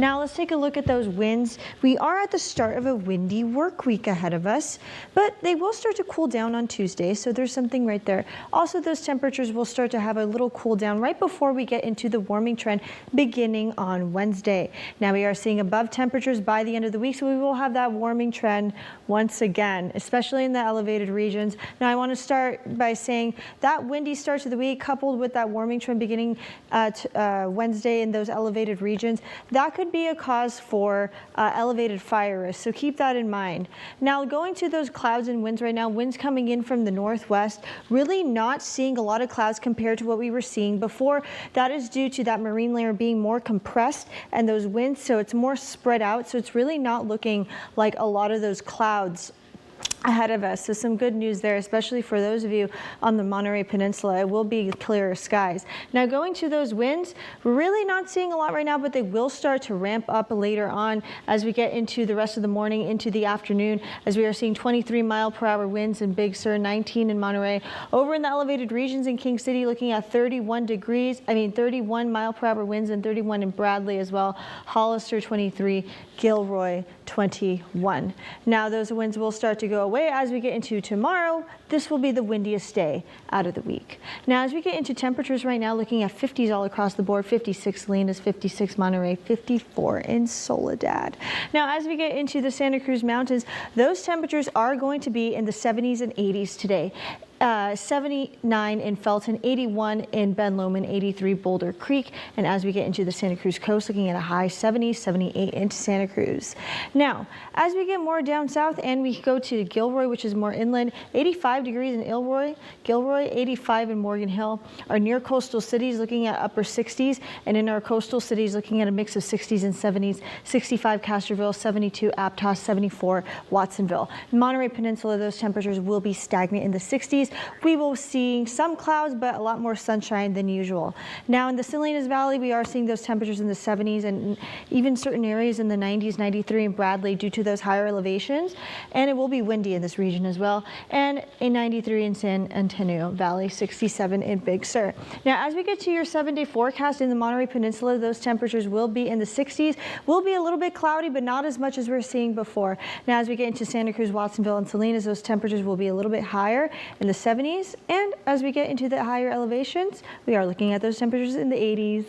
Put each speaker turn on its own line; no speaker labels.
Now let's take a look at those winds. We are at the start of a windy work week ahead of us, but they will start to cool down on Tuesday, so there's something right there. Also, those temperatures will start to have a little cool down right before we get into the warming trend beginning on Wednesday. Now we are seeing above temperatures by the end of the week, so we will have that warming trend once again, especially in the elevated regions. Now I want to start by saying that windy start to the week coupled with that warming trend beginning at Wednesday in those elevated regions, that could be a cause for elevated fire risk, so keep that in mind. Now going to those clouds and winds right now, winds coming in from the northwest, really not seeing a lot of clouds compared to what we were seeing before. That is due to that marine layer being more compressed and those winds, so it's more spread out, so it's really not looking like a lot of those clouds ahead of us. So some good news there, especially for those of you on the Monterey Peninsula. It will be clearer skies. Now going to those winds, we're really not seeing a lot right now, but they will start to ramp up later on as we get into the rest of the morning, into the afternoon, as we are seeing 23-mile-per-hour winds in Big Sur, 19 in Monterey. Over in the elevated regions in King City, looking at 31 mile-per-hour winds and 31 in Bradley as well. Hollister 23, Gilroy 21. Now those winds will start to go away as we get into tomorrow. This will be the windiest day out of the week. Now as we get into temperatures right now, looking at 50s all across the board, 56 Salinas, 56 Monterey, 54 in Soledad. Now as we get into the Santa Cruz Mountains, those temperatures are going to be in the 70s and 80s today. 79 in Felton, 81 in Ben Lomond, 83 Boulder Creek, and as we get into the Santa Cruz coast, looking at a high 70, 78 into Santa Cruz. Now, as we get more down south and we go to Gilroy, which is more inland, 85 degrees in Gilroy, 85 in Morgan Hill. Our near coastal cities looking at upper 60s, and in our coastal cities looking at a mix of 60s and 70s, 65 Castroville, 72 Aptos, 74 Watsonville. Monterey Peninsula, those temperatures will be stagnant in the 60s. We will see some clouds, but a lot more sunshine than usual. Now in the Salinas Valley, we are seeing those temperatures in the 70s and even certain areas in the 90s, 93 in Bradley due to those higher elevations. And it will be windy in this region as well. And a 93 in San Antonio Valley, 67 in Big Sur. Now as we get to your 7-day forecast in the Monterey Peninsula, those temperatures will be in the 60s. Will be a little bit cloudy, but not as much as we're seeing before. Now as we get into Santa Cruz, Watsonville, and Salinas, those temperatures will be a little bit higher in the 70s, and as we get into the higher elevations, we are looking at those temperatures in the 80s.